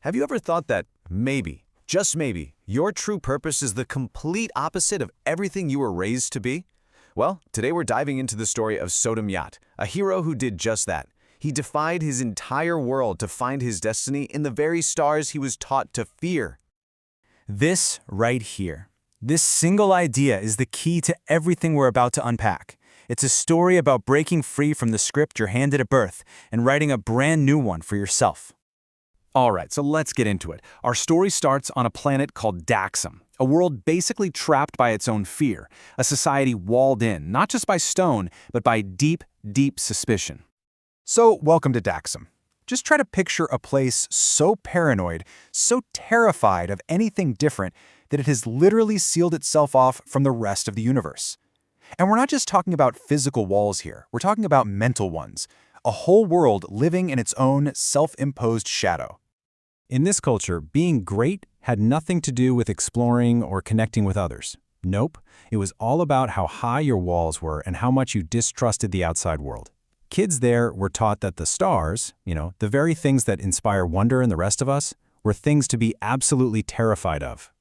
Have you ever thought that maybe, just maybe, your true purpose is the complete opposite of everything you were raised to be? Well, today we're diving into the story of Sodam Yat, a hero who did just that. He defied his entire world to find his destiny in the very stars he was taught to fear. This right here. This single idea is the key to everything we're about to unpack. It's a story about breaking free from the script you're handed at birth and writing a brand new one for yourself. All right, so let's get into it. Our story starts on a planet called Daxam, a world basically trapped by its own fear, a society walled in, not just by stone, but by deep, deep suspicion. So, welcome to Daxam. Just try to picture a place so paranoid, so terrified of anything different that it has literally sealed itself off from the rest of the universe. And we're not just talking about physical walls here, we're talking about mental ones, a whole world living in its own self-imposed shadow. In this culture, being great had nothing to do with exploring or connecting with others. Nope, it was all about how high your walls were and how much you distrusted the outside world. Kids there were taught that the stars, the very things that inspire wonder in the rest of us, were things to be absolutely terrified of.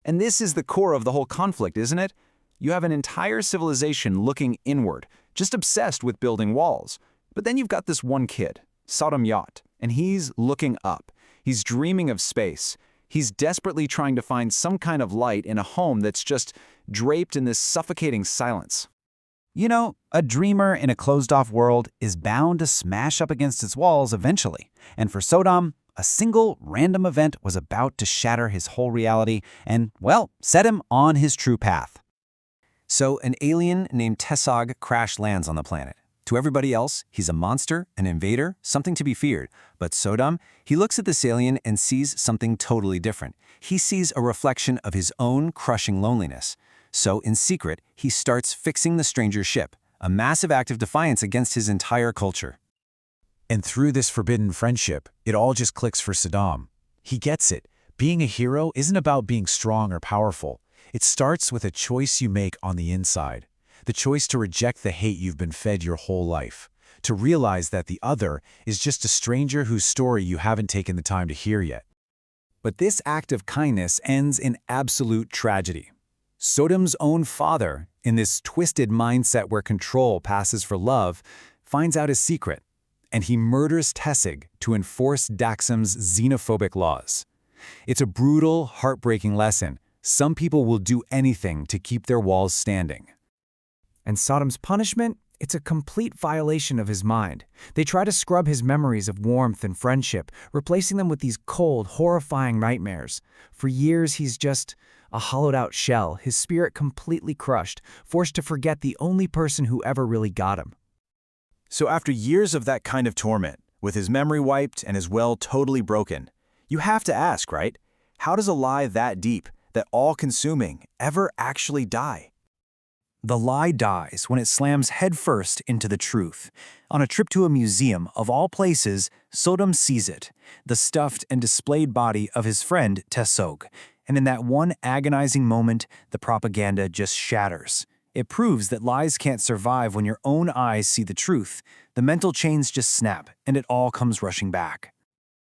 And this is the core of the whole conflict, isn't it? You have an entire civilization looking inward, just obsessed with building walls. But then you've got this one kid, Sodam Yat, and he's looking up. He's dreaming of space. He's desperately trying to find some kind of light in a home that's just draped in this suffocating silence. You know, a dreamer in a closed-off world is bound to smash up against its walls eventually. And for Sodam, a single random event was about to shatter his whole reality and, well, set him on his true path. So an alien named Tesog crash lands on the planet. To everybody else, he's a monster, an invader, something to be feared. But Sodam, he looks at this alien and sees something totally different. He sees a reflection of his own crushing loneliness. So in secret, he starts fixing the stranger's ship, a massive act of defiance against his entire culture. And through this forbidden friendship, it all just clicks for Sodam. He gets it. Being a hero isn't about being strong or powerful. It starts with a choice you make on the inside. The choice to reject the hate you've been fed your whole life. To realize that the other is just a stranger whose story you haven't taken the time to hear yet. But this act of kindness ends in absolute tragedy. Sodam's own father, in this twisted mindset where control passes for love, finds out his secret, and he murders Tesig to enforce Daxam's xenophobic laws. It's a brutal, heartbreaking lesson. Some people will do anything to keep their walls standing. And Sodam's punishment? It's a complete violation of his mind. They try to scrub his memories of warmth and friendship, replacing them with these cold, horrifying nightmares. For years, he's just a hollowed-out shell, his spirit completely crushed, forced to forget the only person who ever really got him. So after years of that kind of torment, with his memory wiped and his well totally broken, you have to ask, right? How does a lie that deep, that all-consuming, ever actually die? The lie dies when it slams headfirst into the truth. On a trip to a museum, of all places, Sodam sees it, the stuffed and displayed body of his friend Tesog. And in that one agonizing moment, the propaganda just shatters. It proves that lies can't survive when your own eyes see the truth. The mental chains just snap, and it all comes rushing back.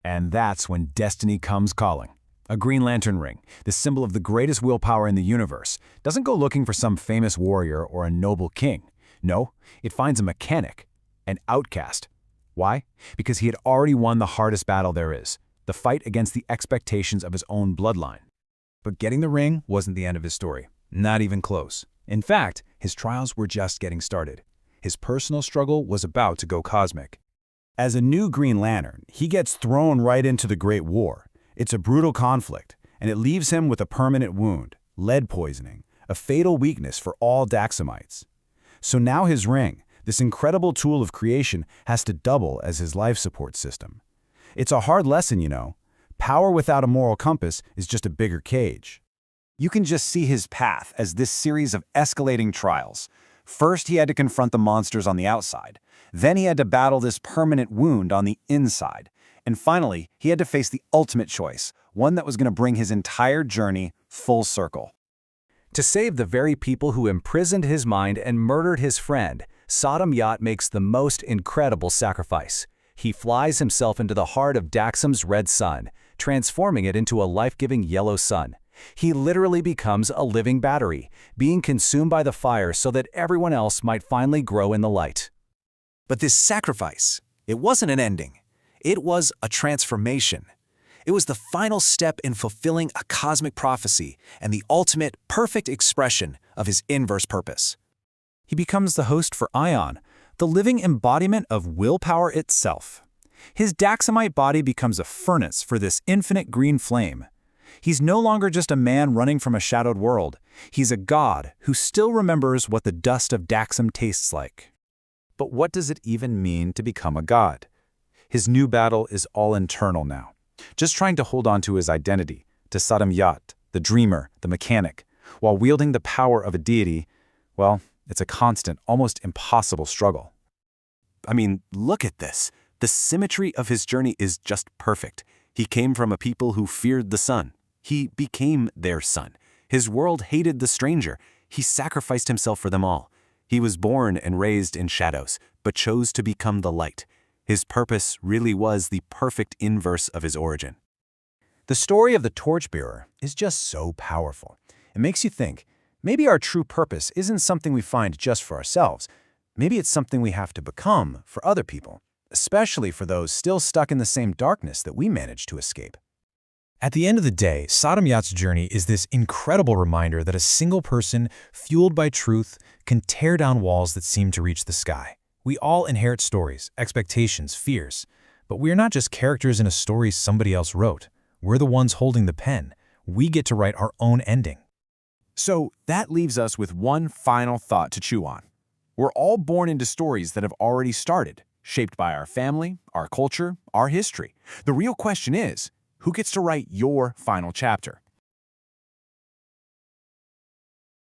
And that's when destiny comes calling. A Green Lantern ring, the symbol of the greatest willpower in the universe, doesn't go looking for some famous warrior or a noble king. No, it finds a mechanic, an outcast. Why? Because he had already won the hardest battle there is, the fight against the expectations of his own bloodline. But getting the ring wasn't the end of his story, not even close. In fact, his trials were just getting started. His personal struggle was about to go cosmic. As a new Green Lantern, he gets thrown right into the Great War. It's a brutal conflict, and it leaves him with a permanent wound, lead poisoning, a fatal weakness for all Daxamites. So now his ring, this incredible tool of creation, has to double as his life support system. It's a hard lesson, you know. Power without a moral compass is just a bigger cage. You can just see his path as this series of escalating trials. First, he had to confront the monsters on the outside. Then he had to battle this permanent wound on the inside. And finally, he had to face the ultimate choice, one that was going to bring his entire journey full circle. To save the very people who imprisoned his mind and murdered his friend, Sodam Yat makes the most incredible sacrifice. He flies himself into the heart of Daxam's red sun, transforming it into a life-giving yellow sun. He literally becomes a living battery, being consumed by the fire so that everyone else might finally grow in the light. But this sacrifice, it wasn't an ending. It was a transformation. It was the final step in fulfilling a cosmic prophecy and the ultimate, perfect expression of his inverse purpose. He becomes the host for Ion, the living embodiment of willpower itself. His Daxamite body becomes a furnace for this infinite green flame. He's no longer just a man running from a shadowed world. He's a god who still remembers what the dust of Daxam tastes like. But what does it even mean to become a god? His new battle is all internal now, just trying to hold on to his identity, to Sodam Yat, the dreamer, the mechanic, while wielding the power of a deity. Well, it's a constant, almost impossible struggle. I mean, look at this. The symmetry of his journey is just perfect. He came from a people who feared the sun. He became their son. His world hated the stranger. He sacrificed himself for them all. He was born and raised in shadows, but chose to become the light. His purpose really was the perfect inverse of his origin. The story of the torchbearer is just so powerful. It makes you think, maybe our true purpose isn't something we find just for ourselves. Maybe it's something we have to become for other people, especially for those still stuck in the same darkness that we managed to escape. At the end of the day, Sodam Yat's journey is this incredible reminder that a single person, fueled by truth, can tear down walls that seem to reach the sky. We all inherit stories, expectations, fears. But we are not just characters in a story somebody else wrote. We're the ones holding the pen. We get to write our own ending. So that leaves us with one final thought to chew on. We're all born into stories that have already started, shaped by our family, our culture, our history. The real question is, who gets to write your final chapter?